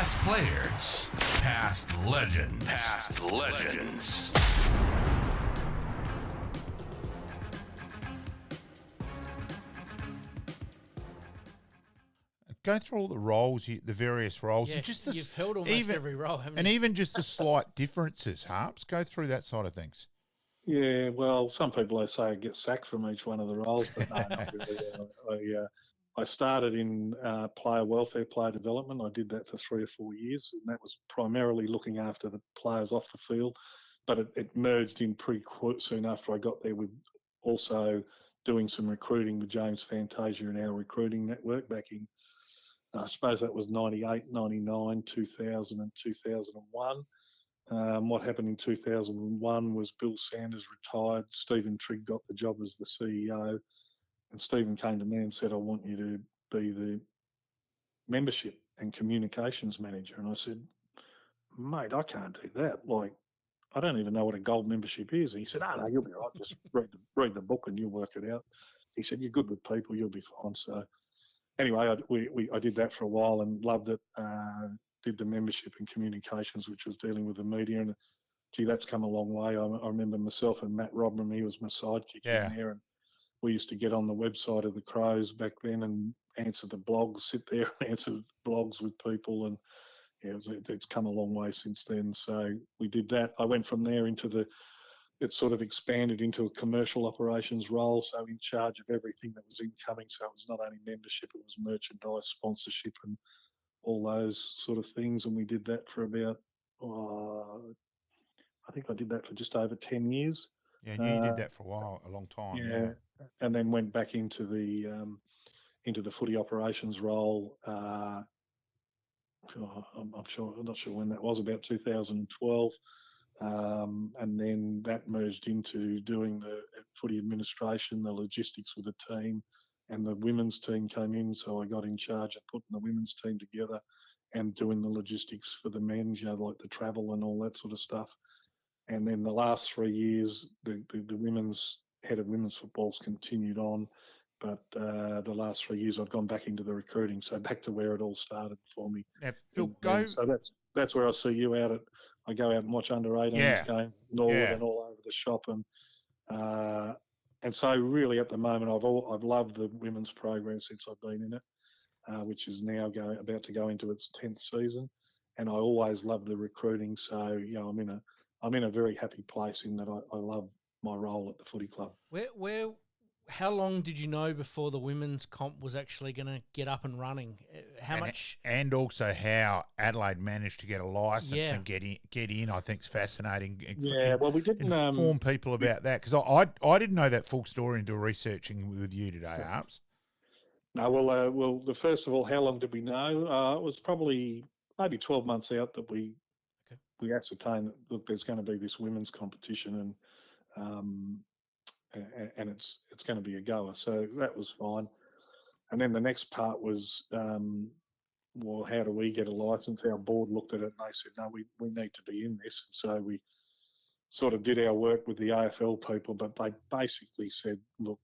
Past players, past legends, past legends. Go through all the roles, the various roles, Yeah, and just you've held almost every role, haven't and you? even just the slight differences. Harps, go through that side of things. Yeah, well, some people say I get sacked from each one of the roles, but no, not really. I started in player welfare, player development. I did that for 3 or 4 years, and that was primarily looking after the players off the field. But it merged in pretty soon after I got there with also doing some recruiting with James Fantasia in our recruiting network back in, I suppose that was 98, 99, 2000 and 2001. What happened in 2001 was Bill Sanders retired. Stephen Trigg got the job as the CEO. And Stephen came to me and said, I want you to be the membership and communications manager. And I said, mate, I can't do that. Like, I don't even know what a gold membership is. And he said, no, you'll be all right. Just read the book and you'll work it out. He said, you're good with people, you'll be fine. So anyway, I did that for a while and loved it. Did the membership and communications, which was dealing with the media. And gee, that's come a long way. I remember myself and Matt Rodman, he was my sidekick in there. And we used to get on the website of the Crows back then and answer the blogs, sit there and answer blogs with people. And yeah, it's come a long way since then. So we did that. I went from there into it sort of expanded into a commercial operations role. So in charge of everything that was incoming. So it was not only membership, it was merchandise, sponsorship and all those sort of things. And we did that for about, I think I did that for just over 10 years. Yeah, and you did that for a while, a long time. Yeah. And then went back into the footy operations role. I'm not sure when that was, about 2012. And then that merged into doing the footy administration, the logistics with the team, and the women's team came in. So I got in charge of putting the women's team together and doing the logistics for the men, like the travel and all that sort of stuff. And then the last 3 years, the women's head of women's football's continued on. But the last 3 years, I've gone back into the recruiting, so back to where it all started for me. Now, Phil, So that's where I see you out at. I go out and watch under-18s game, Norwood and all over the shop, and so really at the moment, I've loved the women's program since I've been in it, which is now about to go into its 10th season, and I always love the recruiting. So I'm in a very happy place in that I love my role at the footy club. How long did you know before the women's comp was actually going to get up and running? And also how Adelaide managed to get a license and get in, I think is fascinating. Well, we didn't inform people about that because I didn't know that full story until researching with you today, Harps. No, well, first of all, how long did we know? It was probably maybe 12 months out that we ascertained that, look, there's going to be this women's competition and it's going to be a goer. So that was fine. And then the next part was, well, how do we get a license? Our board looked at it and they said, no, we need to be in this. So we sort of did our work with the AFL people, but they basically said, look,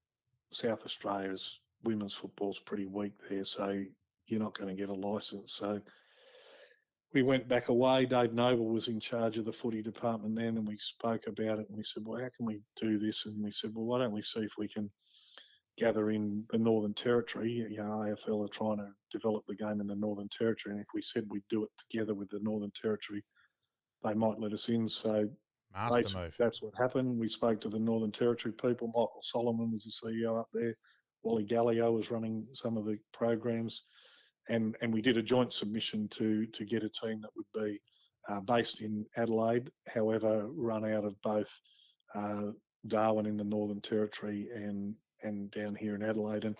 South Australia's women's football's pretty weak there, so you're not going to get a license. So we went back away. Dave Noble was in charge of the footy department then, and we spoke about it and we said, well, how can we do this? And we said, well, why don't we see if we can gather in the Northern Territory. AFL are trying to develop the game in the Northern Territory, and if we said we'd do it together with the Northern Territory, they might let us in. So move. That's what happened. We spoke to the Northern Territory people. Michael Solomon was the CEO up there. Wally Gallio was running some of the programs. And we did a joint submission to get a team that would be based in Adelaide, however, run out of both Darwin in the Northern Territory and down here in Adelaide. And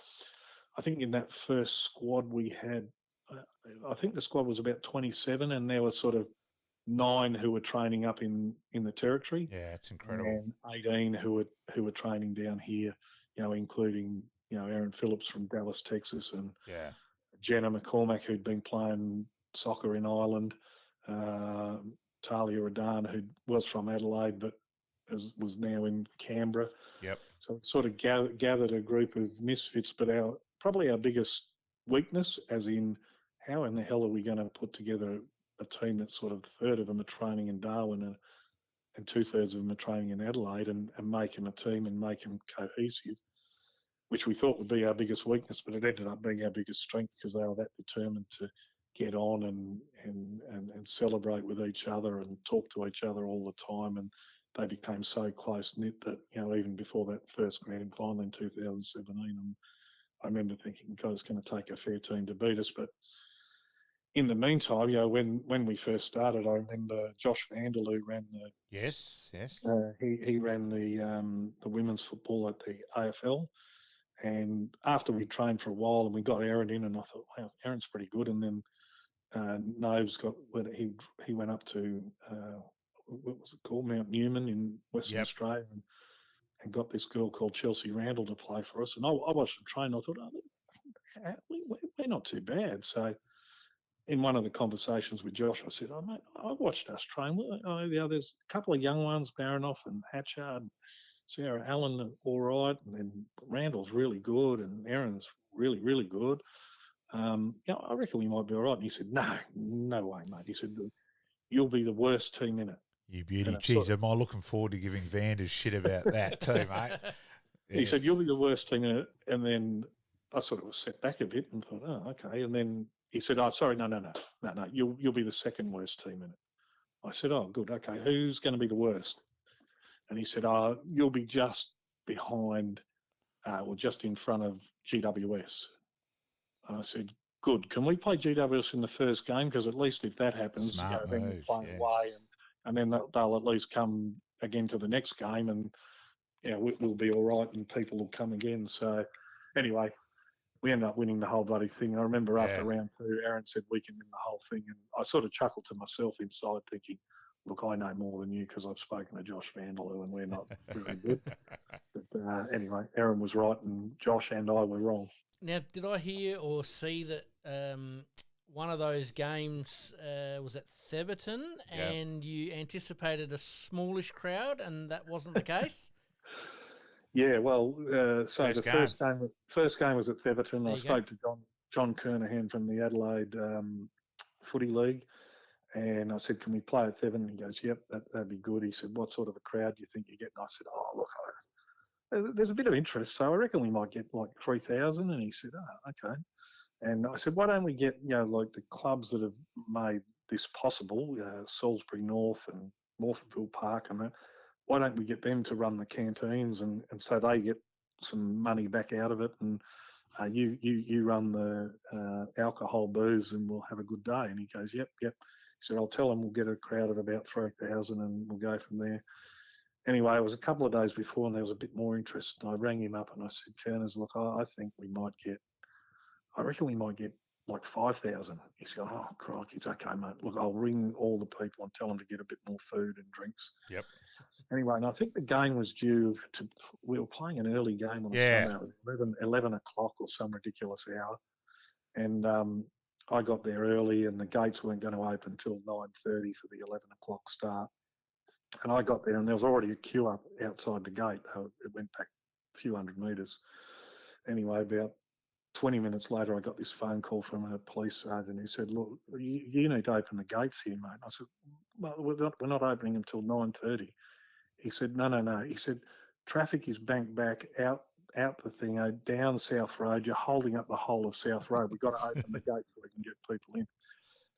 I think in that first squad we had, I think the squad was about 27, and there were sort of 9 who were training up in the Territory. Yeah, it's incredible. And 18 who were training down here, including Aaron Phillips from Dallas, Texas, and Jenna McCormack, who'd been playing soccer in Ireland, Talia Radan, who was from Adelaide but was now in Canberra. Yep. So it sort of gathered a group of misfits, but probably our biggest weakness, as in how in the hell are we going to put together a team that's sort of a third of them are training in Darwin and 2/3 of them are training in Adelaide and make them a team and make them cohesive, which we thought would be our biggest weakness, but it ended up being our biggest strength because they were that determined to get on and celebrate with each other and talk to each other all the time. And they became so close knit that, even before that first grand final in 2017, I remember thinking, God, it's going to take a fair team to beat us. But in the meantime, when we first started, I remember Josh Vandal, who ran Yes. he ran the women's football at the AFL. And after we trained for a while and we got Aaron in, and I thought, wow, Aaron's pretty good. And then Noves he went up to what was it called, Mount Newman in Western Australia, and got this girl called Chelsea Randall to play for us. And I watched them train. I thought, we're not too bad. So in one of the conversations with Josh, I said, "Oh mate, I watched us train. There's a couple of young ones, Baranoff and Hatchard, and Sarah Allen, are all right, and then Randall's really good, and Aaron's really, really good. I reckon we might be all right." And he said, no way, mate. He said, "You'll be the worst team in it." You beauty. And Geez, am I looking forward to giving Vanders shit about that too, mate? He said, "You'll be the worst team in it." And then I sort of sat back a bit and thought, "Oh, okay." And then he said, "Oh, sorry, no. You'll be the second worst team in it." I said, "Oh, good. Okay, who's going to be the worst?" And he said, "Oh, you'll be just behind, or just in front of GWS." And I said, "Good. Can we play GWS in the first game? Because at least if that happens, Smart then we move, play yes. away, and then they'll at least come again to the next game, and we'll be all right, and people will come again." So anyway, we ended up winning the whole bloody thing. I remember after round 2, Aaron said we can win the whole thing, and I sort of chuckled to myself inside, thinking, "Look, I know more than you because I've spoken to Josh Vandaloo, and we're not very good." But anyway, Aaron was right, and Josh and I were wrong. Now, did I hear or see that one of those games was at Theberton, and you anticipated a smallish crowd, and that wasn't the case? Yeah, well, so First the first game was at Theberton. I you spoke to John Kernahan from the Adelaide Footy League, and I said, "Can we play at Theberton?" He goes, "Yep, that'd be good." He said, "What sort of a crowd do you think you get?" And I said, "Oh, look, there's a bit of interest, so I reckon we might get like 3,000." And he said, "Oh, okay." And I said, "Why don't we get, like the clubs that have made this possible, Salisbury North and Morphettville Park and that, why don't we get them to run the canteens and so they get some money back out of it, and you run the alcohol, booze, and we'll have a good day." And he goes, "Yep." He said, "I'll tell them we'll get a crowd of about 3,000 and we'll go from there." Anyway, it was a couple of days before and there was a bit more interest. And I rang him up and I said, "Kerners, look, I think I reckon we might get like 5,000. He said, "Oh, crikey, it's okay, mate. Look, I'll ring all the people and tell them to get a bit more food and drinks." Yep. Anyway, and I think the game was due to, we were playing an early game on a Sunday. It was 11 o'clock or some ridiculous hour. And I got there early and the gates weren't going to open until 9:30 for the 11 o'clock start. And I got there and there was already a queue up outside the gate. It went back a few hundred metres. Anyway, about 20 minutes later, I got this phone call from a police sergeant who said, "Look, you need to open the gates here, mate." I said, "Well, we're not opening until 9:30. He said, No. He said, "Traffic is banked back out the thing, down South Road. You're holding up the whole of South Road. We've got to open the gates so we can get people in."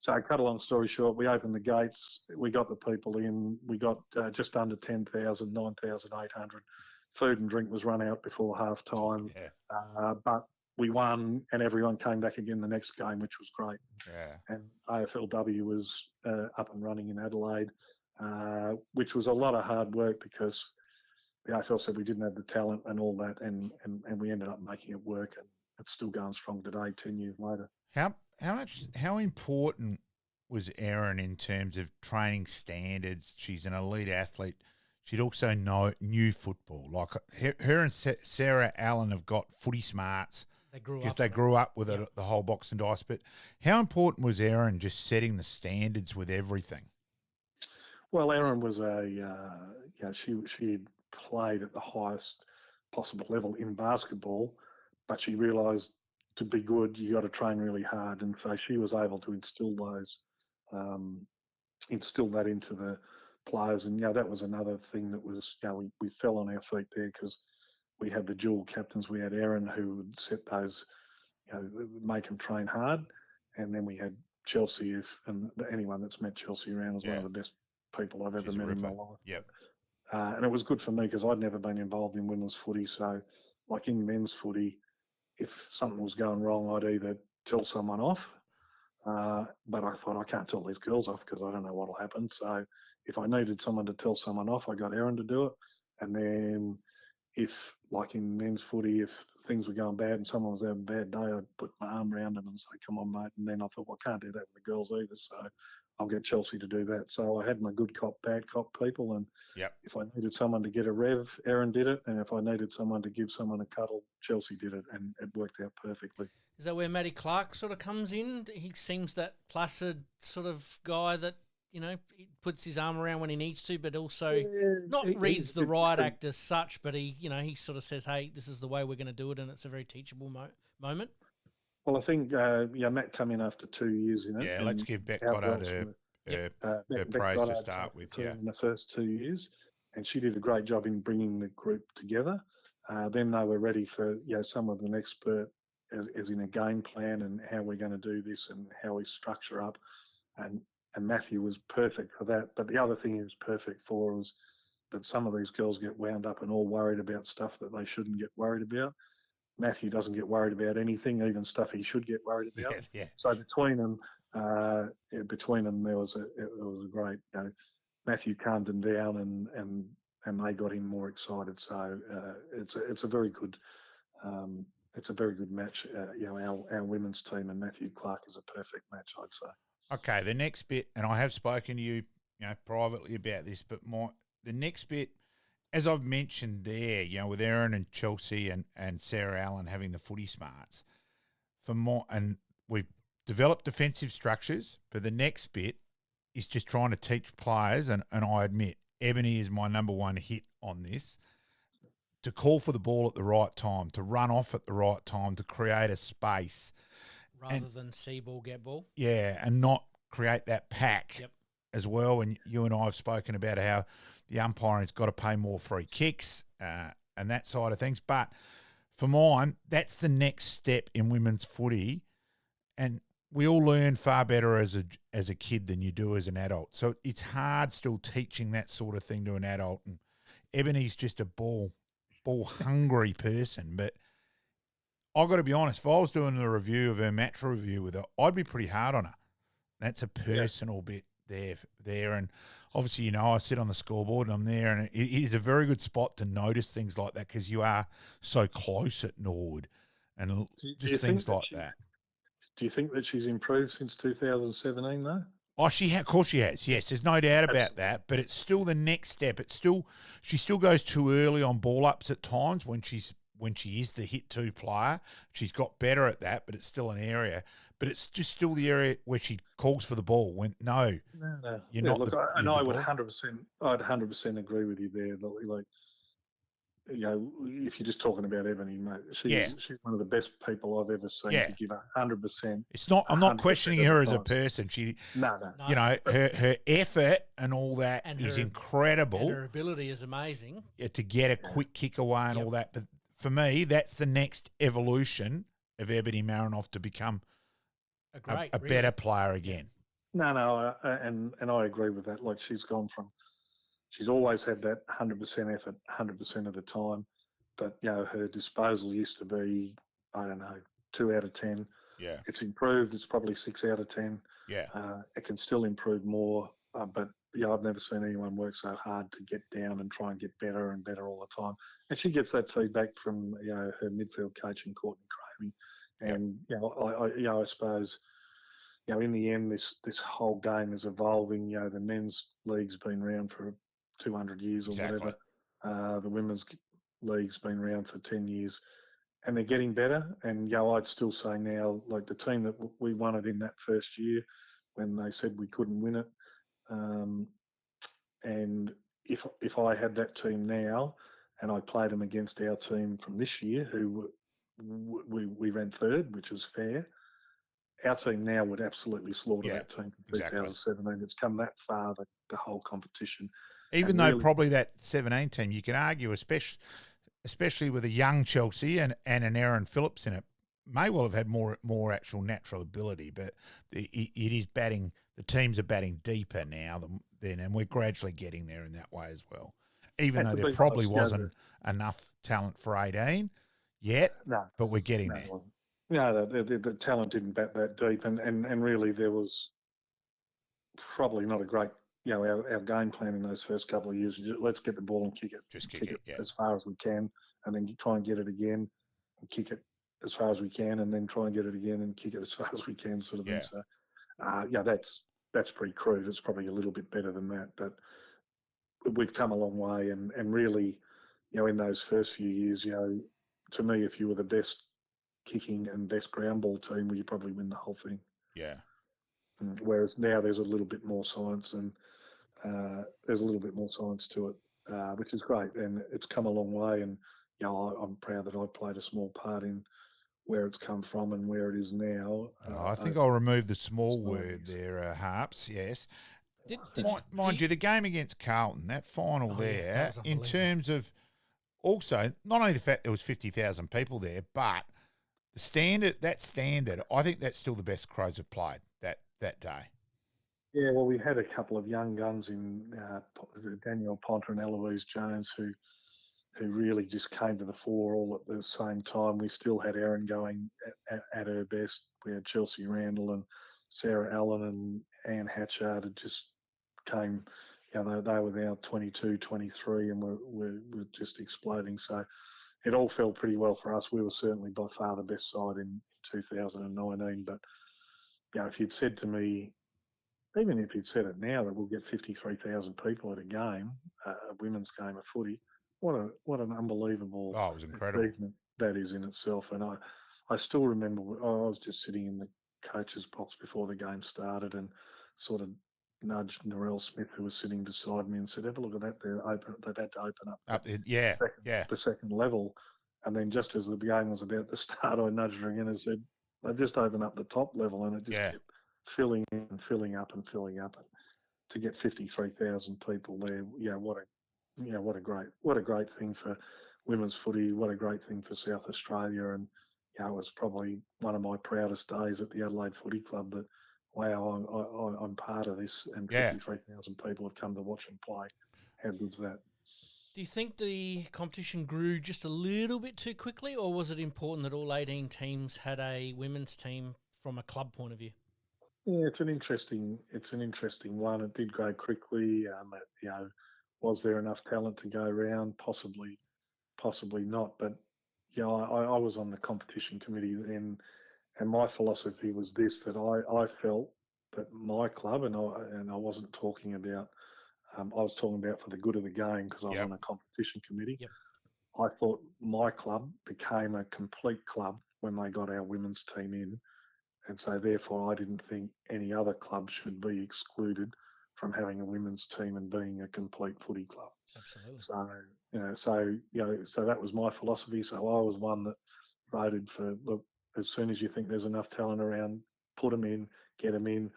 So, cut a long story short, we opened the gates. We got the people in. We got just under 10,000, 9,800. Food and drink was run out before half time. But we won and everyone came back again the next game, which was great. And AFLW was up and running in Adelaide, which was a lot of hard work because the AFL said we didn't have the talent and all that, and we ended up making it work, and it's still going strong today, 10 years later. How important was Erin in terms of training standards? She's an elite athlete. She'd also knew football. Like her and Sarah Allen have got footy smarts because they grew up with it, the whole box and dice. But how important was Erin just setting the standards with everything? Well, Erin was she had played at the highest possible level in basketball, but she realised to be good, you got to train really hard, and so she was able to instill that into the players. And that was another thing that was, we fell on our feet there because we had the dual captains. We had Erin, who would set those, make them train hard, and then we had Chelsea. And anyone that's met Chelsea around is one of the best people I've ever She's a met in my ripper. life. Yep. And it was good for me because I'd never been involved in women's footy. So, like in men's footy, if something was going wrong, I'd either tell someone off, but I thought I can't tell these girls off because I don't know what'll happen. So if I needed someone to tell someone off, I got Erin to do it. And then if, like in men's footy, if things were going bad and someone was having a bad day, I'd put my arm around them and say, "Come on, mate." And then I thought, well, I can't do that with the girls either. So I'll get Chelsea to do that. So I had my good cop, bad cop people. And if I needed someone to get a rev, Erin did it. And if I needed someone to give someone a cuddle, Chelsea did it. And it worked out perfectly. Is that where Matty Clark sort of comes in? He seems that placid sort of guy that, he puts his arm around when he needs to, but also reads the riot act as such, but he sort of says, hey, this is the way we're going to do it, and it's a very teachable moment. Well, I think, Matt come in after 2 years in it. Yeah, let's give Beck Goddard her praise to start with. Yeah, in the first 2 years, and she did a great job in bringing the group together. Then they were ready for someone with an expert as in a game plan and how we're going to do this and how we structure up, and Matthew was perfect for that. But the other thing he was perfect for was that some of these girls get wound up and all worried about stuff that they shouldn't get worried about. Matthew doesn't get worried about anything, even stuff he should get worried about. Yeah. So between them, there was a great. Matthew calmed them down, and they got him more excited. So it's a very good. It's a very good match. Our women's team and Matthew Clark is a perfect match, I'd say. Okay, the next bit, and I have spoken to you, privately about this, but the next bit, as I've mentioned there, with Erin and Chelsea and Sarah Allen having the footy smarts, and we've developed defensive structures, but the next bit is just trying to teach players, and I admit, Ebony is my number one hit on this, to call for the ball at the right time, to run off at the right time, to create a space. Rather than see ball, get ball. Yeah, and not create that pack as well. And you and I have spoken about how the umpiring's got to pay more free kicks and that side of things. But for mine, that's the next step in women's footy. And we all learn far better as a kid than you do as an adult. So it's hard still teaching that sort of thing to an adult. And Ebony's just a ball-hungry person, but I've got to be honest, if I was doing a review of her match review with her, I'd be pretty hard on her. That's a personal bit there. And obviously, I sit on the scoreboard and I'm there, and it is a very good spot to notice things like that because you are so close at Norwood and just things like that. Do you think that she's improved since 2017, though? Oh, of course she has. Yes, there's no doubt about that. But it's still the next step. She still goes too early on ball ups at times when she is the hit two player. She's got better at that, but it's still an area. But it's just still the area where she calls for the ball. When no. You're not. Look, I would 100%. I'd 100% agree with you there. Like, if you're just talking about Ebony, mate, she's one of the best people I've ever seen to give 100%. It's not. I'm not questioning her as a person. No. Her effort and all that is incredible. And her ability is amazing. To get a quick kick away and all that. But for me, that's the next evolution of Ebony Marinoff to become a better player again. No, and I agree with that. Like she's always had that 100% effort, 100% of the time. But, her disposal used to be, I don't know, 2 out of 10. Yeah. It's improved. It's probably 6 out of 10. Yeah. It can still improve more. But, I've never seen anyone work so hard to get down and try and get better and better all the time. And she gets that feedback from, her midfield coach in Courtney Cravey. And, I suppose, in the end, this whole game is evolving. The men's league's been around for 200 years or whatever. The women's league's been around for 10 years, and they're getting better. And I'd still say now, like the team that we won it in that first year, when they said we couldn't win it, and if I had that team now, and I played them against our team from this year, who we ran third, which was fair. Our team now would absolutely slaughter Yeah, that team from exactly. 2017. It's come that far, the whole competition. Even And though really, probably that 17 team, you can argue, especially with a young Chelsea and an Aaron Phillips in it, may well have had more actual natural ability, but it is batting. The teams are batting deeper now than, and we're gradually getting there in that way as well. Even and though to there be probably honest, wasn't enough talent for 18 yet, no, but we're getting no, there. no, the talent didn't bat that deep, and really there was probably not a great, our game plan in those first couple of years. Let's get the ball and Just kick kick it, it yeah. as far as we can, and then try and get it again, and kick it as far as we can, and then try and get it again and kick it as far as we can, sort of thing. Yeah. So, that's pretty crude. It's probably a little bit better than that, but we've come a long way, and really, in those first few years, to me, if you were the best kicking and best ground ball team, well, you probably win the whole thing. Yeah. Whereas now there's a little bit more science, and there's a little bit more science to it, which is great, and it's come a long way. And I'm proud that I played a small part in where it's come from and where it is now. I think I'll remove the small over word years. there, Harps. Yes. Did Mind you, the game against Carlton, that final Oh, yes, that there, was in unbelievable. terms of also not only the fact there was 50,000 people there, but the standard. I think that's still the best Crows have played that day. Yeah, well, we had a couple of young guns in Daniel Ponter and Eloise Jones who really just came to the fore all at the same time. We still had Erin going at her best. We had Chelsea Randall and Sarah Allen and Anne Hatchard had just came. They were now 22, 23, and we're just exploding. So it all fell pretty well for us. We were certainly by far the best side in 2019. But if you'd said to me, even if you'd said it now that we'll get 53,000 people at a game, a women's game of footy, what an unbelievable Oh, it was incredible. achievement that is in itself. And I still remember I was just sitting in the coach's box before the game started and sort of nudged Narelle Smith, who was sitting beside me, and said, "Have a look at that. They've had to open up Yeah, yeah. the second level." And then just as the game was about to start, I nudged her again and said, "They just opened up the top level," and it just kept filling in and filling up and filling up. And to get 53,000 people there, what a great thing for women's footy. What a great thing for South Australia. And it was probably one of my proudest days at the Adelaide Footy Club. That wow, I'm part of this, and Yeah. 53,000 people have come to watch and play. How good's that? Do you think the competition grew just a little bit too quickly, or was it important that all 18 teams had a women's team from a club point of view? Yeah, it's an interesting one. It did grow quickly. Was there enough talent to go around? Possibly not. But I was on the competition committee then, and my philosophy was this: that I felt that my club, and I wasn't talking about, I was talking about for the good of the game because I was Yep. on a competition committee. Yep. I thought my club became a complete club when they got our women's team in. And so, therefore, I didn't think any other club should be excluded from having a women's team and being a complete footy club. Absolutely. So that was my philosophy. So I was one that voted for, look, as soon as you think there's enough talent around, put them in, get them in.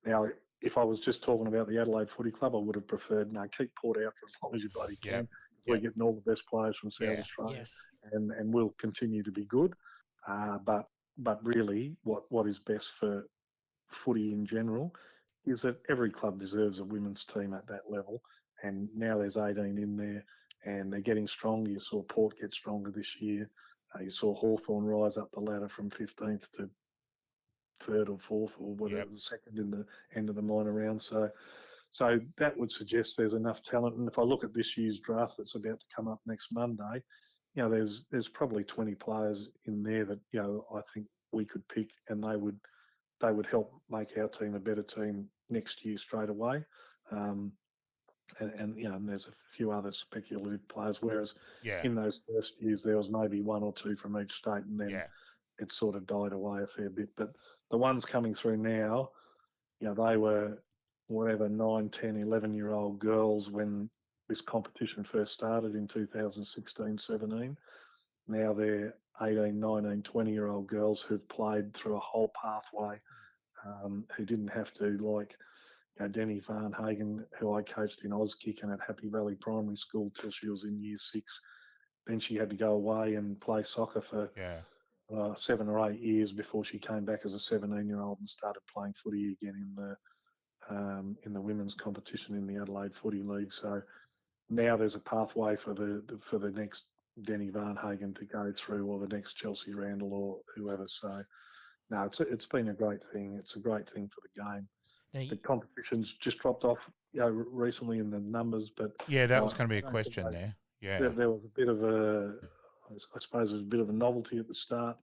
Now, if I was just talking about the Adelaide Footy Club, I would have preferred, no, keep Port out for as long as you bloody can. Yep. We're getting all the best players from South Australia, Yes. and we'll continue to be good. But really, what is best for footy in general is that every club deserves a women's team at that level. And now there's 18 in there, and they're getting stronger. You saw Port get stronger this year. You saw Hawthorn rise up the ladder from 15th to third or fourth, or whatever, Yep. the second in the end of the minor round. So that would suggest there's enough talent. And if I look at this year's draft that's about to come up next Monday, there's probably 20 players in there that I think we could pick, and they would help make our team a better team next year straight away. And there's a few other speculative players. Whereas Yeah. in those first years there was maybe one or two from each state, and then it sort of died away a fair bit. But the ones coming through now, they were whatever 9, 10, 11-year-old girls when this competition first started in 2016, 17. Now they're 18, 19, 20-year-old girls who've played through a whole pathway, who didn't have to, like, Denny Van Hagen, who I coached in Auskicking at Happy Valley Primary School till she was in year 6. Then she had to go away and play soccer for 7 or 8 years before she came back as a 17-year-old and started playing footy again in the women's competition in the Adelaide Footy League. So now there's a pathway for the next Denny Van Hagen to go through, or the next Chelsea Randall or whoever. So no, it's been a great thing. It's a great thing for the game. The competition's just dropped off, recently in the numbers, but that was going to be a question there. There was a bit of I suppose there was a bit of a novelty at the start.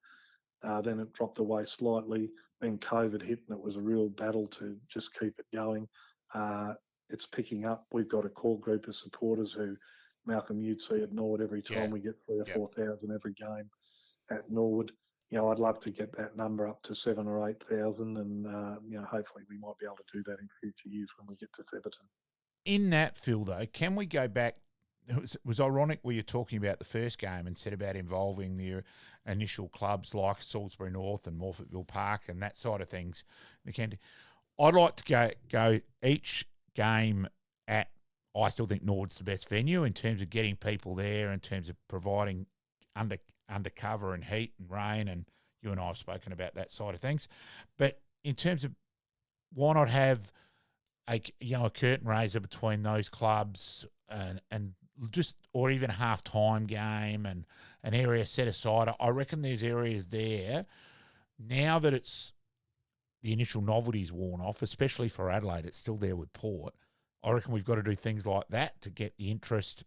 Then it dropped away slightly. Then COVID hit, and it was a real battle to just keep it going. It's picking up. We've got a core group of supporters who, Malcolm, you'd see at Norwood every time we get 3,000 or 4,000 every game at Norwood. I'd love to get that number up to 7,000 or 8,000, and hopefully we might be able to do that in future years when we get to Theberton. In that, Phil, though, can we go back? It was ironic where you're talking about the first game and said about involving the initial clubs like Salisbury North and Morfettville Park and that side of things. I'd like to go each game at. I still think Norwood's the best venue in terms of getting people there, in terms of providing undercover and heat and rain, and you and I have spoken about that side of things. But in terms of why not have a curtain raiser between those clubs and just, or even a half-time game and an area set aside. I reckon there's areas there now that it's the initial novelty's worn off, especially for Adelaide. It's still there with Port. I reckon we've got to do things like that to get the interest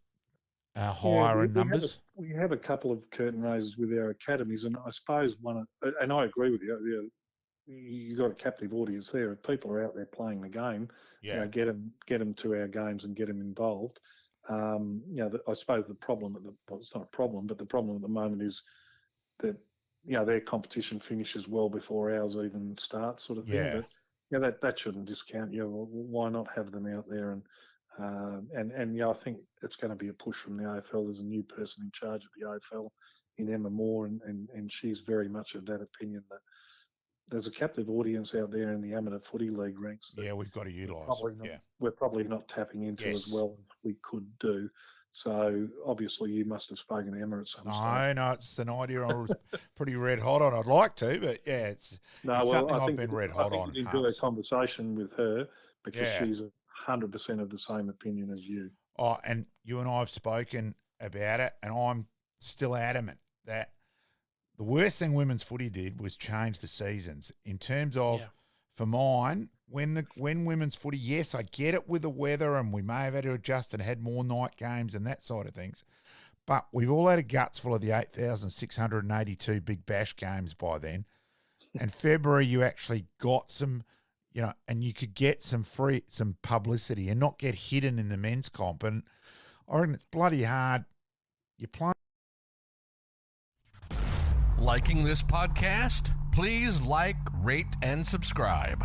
higher in numbers. We have a couple of curtain raisers with our academies, and I suppose and I agree with you. You've got a captive audience there. If people are out there playing the game, get them to our games and get them involved. I suppose the problem it's not a problem, but the problem at the moment is that their competition finishes well before ours even starts, sort of thing. But that shouldn't discount. Why not have them out there? And I think it's going to be a push from the AFL. There's a new person in charge of the AFL in Emma Moore, and she's very much of that opinion that there's a captive audience out there in the amateur footy league ranks. We've got to utilise. We're probably not tapping into as well as we could do. So obviously you must have spoken to Emma at some stage. No, it's an idea I was pretty red hot on. I'd like to, but it's something I've been red hot on. I think you do a conversation with her because she's 100% of the same opinion as you. Oh, and you and I have spoken about it, and I'm still adamant that the worst thing women's footy did was change the seasons. In terms of, for mine, when women's footy, yes, I get it with the weather, and we may have had to adjust and had more night games and that side of things, but we've all had a guts full of the 8,682 Big Bash games by then. And February, you actually got some, and you could get some publicity and not get hidden in the men's comp. And I reckon it's bloody hard. You're playing. Liking this podcast? Please like, rate, and subscribe.